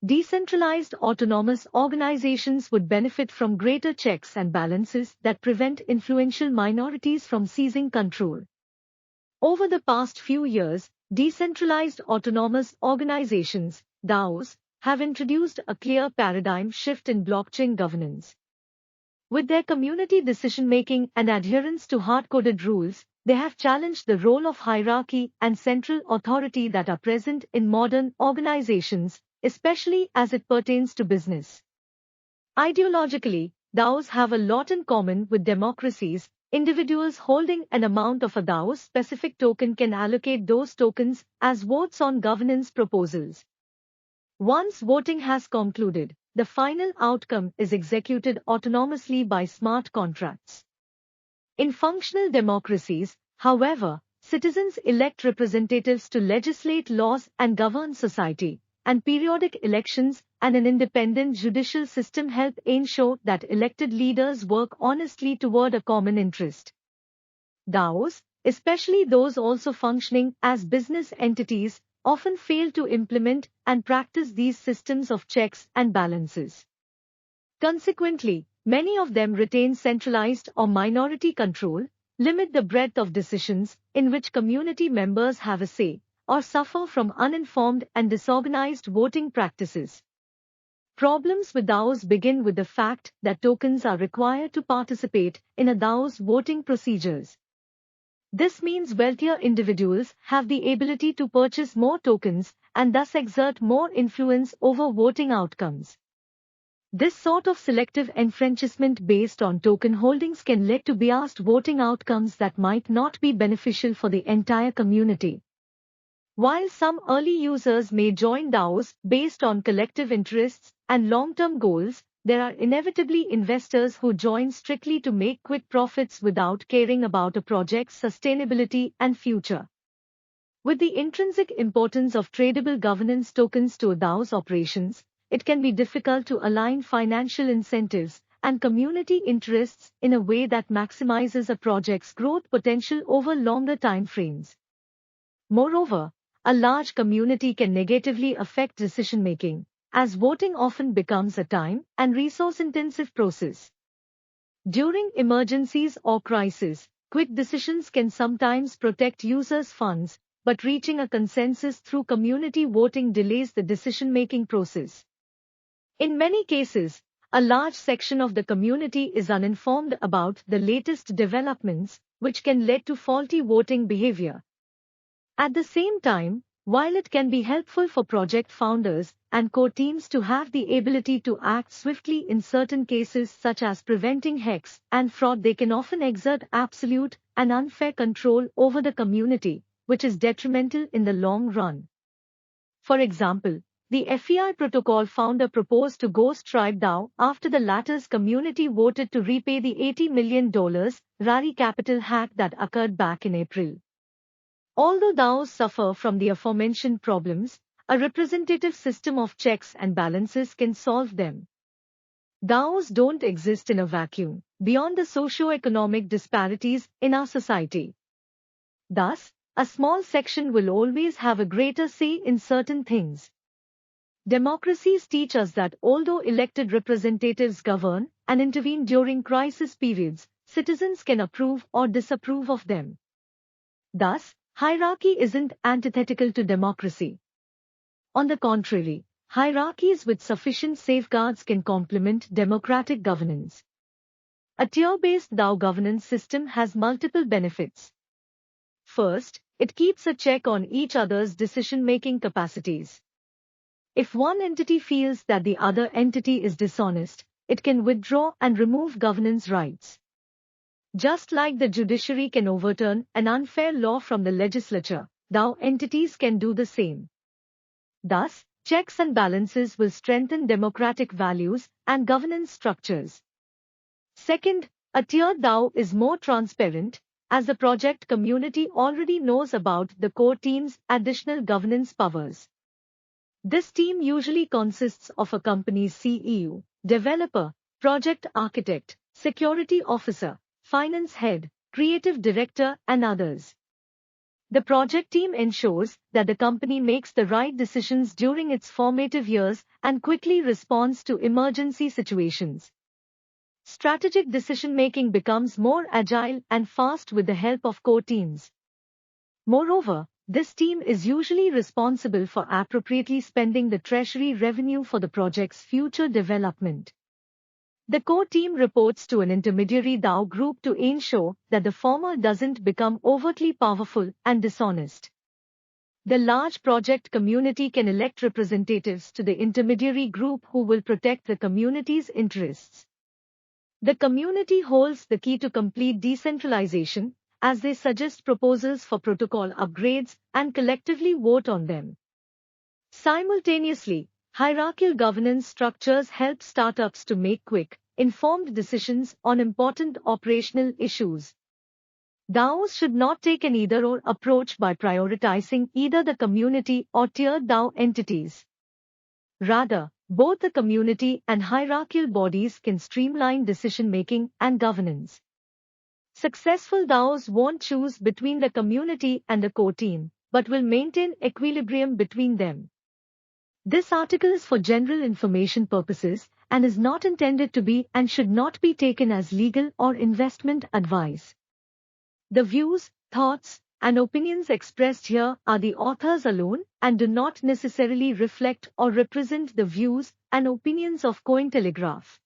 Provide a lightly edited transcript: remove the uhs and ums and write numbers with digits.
Decentralized autonomous organizations would benefit from greater checks and balances that prevent influential minorities from seizing control. Over the past few years, decentralized autonomous organizations, DAOs, have introduced a clear paradigm shift in blockchain governance. With their community decision-making and adherence to hard-coded rules, they have challenged the role of hierarchy and central authority that are present in modern organizations, especially as it pertains to business. Ideologically, DAOs have a lot in common with democracies. Individuals holding an amount of a DAO-specific token can allocate those tokens as votes on governance proposals. Once voting has concluded, the final outcome is executed autonomously by smart contracts. In functional democracies, however, citizens elect representatives to legislate laws and govern society, and periodic elections and an independent judicial system help ensure that elected leaders work honestly toward a common interest. DAOs, especially those also functioning as business entities, often fail to implement and practice these systems of checks and balances. Consequently, many of them retain centralized or minority control, limit the breadth of decisions in which community members have a say, or suffer from uninformed and disorganized voting practices. Problems with DAOs begin with the fact that tokens are required to participate in a DAO's voting procedures. This means wealthier individuals have the ability to purchase more tokens and thus exert more influence over voting outcomes. This sort of selective enfranchisement based on token holdings can lead to biased voting outcomes that might not be beneficial for the entire community. While some early users may join DAOs based on collective interests and long-term goals, there are inevitably investors who join strictly to make quick profits without caring about a project's sustainability and future. With the intrinsic importance of tradable governance tokens to a DAO's operations, it can be difficult to align financial incentives and community interests in a way that maximizes a project's growth potential over longer time frames. Moreover, a large community can negatively affect decision-making, as voting often becomes a time and resource-intensive process. During emergencies or crises, quick decisions can sometimes protect users' funds, but reaching a consensus through community voting delays the decision-making process. In many cases, a large section of the community is uninformed about the latest developments, which can lead to faulty voting behavior. At the same time, while it can be helpful for project founders and core teams to have the ability to act swiftly in certain cases such as preventing hacks and fraud, they can often exert absolute and unfair control over the community, which is detrimental in the long run. For example, the FEI protocol founder proposed to ghost Tribe DAO after the latter's community voted to repay the $80 million Rari Capital hack that occurred back in April. Although DAOs suffer from the aforementioned problems, a representative system of checks and balances can solve them. DAOs don't exist in a vacuum, beyond the socio-economic disparities in our society. Thus, a small section will always have a greater say in certain things. Democracies teach us that although elected representatives govern and intervene during crisis periods, citizens can approve or disapprove of them. Thus, hierarchy isn't antithetical to democracy. On the contrary, hierarchies with sufficient safeguards can complement democratic governance. A tier-based DAO governance system has multiple benefits. First, it keeps a check on each other's decision-making capacities. If one entity feels that the other entity is dishonest, it can withdraw and remove governance rights. Just like the judiciary can overturn an unfair law from the legislature, DAO entities can do the same. Thus, checks and balances will strengthen democratic values and governance structures. Second, a tiered DAO is more transparent, as the project community already knows about the core team's additional governance powers. This team usually consists of a company's CEO, developer, project architect, security officer, finance head, creative director, and others. The project team ensures that the company makes the right decisions during its formative years and quickly responds to emergency situations. Strategic decision-making becomes more agile and fast with the help of core teams. Moreover, this team is usually responsible for appropriately spending the treasury revenue for the project's future development. The core team reports to an intermediary DAO group to ensure that the former doesn't become overtly powerful and dishonest. The large project community can elect representatives to the intermediary group who will protect the community's interests. The community holds the key to complete decentralization, as they suggest proposals for protocol upgrades and collectively vote on them. Simultaneously, hierarchical governance structures help startups to make quick, informed decisions on important operational issues. DAOs should not take an either-or approach by prioritizing either the community or tiered DAO entities. Rather, both the community and hierarchical bodies can streamline decision-making and governance. Successful DAOs won't choose between the community and the core team, but will maintain equilibrium between them. This article is for general information purposes and is not intended to be and should not be taken as legal or investment advice. The views, thoughts, and opinions expressed here are the authors alone and do not necessarily reflect or represent the views and opinions of Cointelegraph.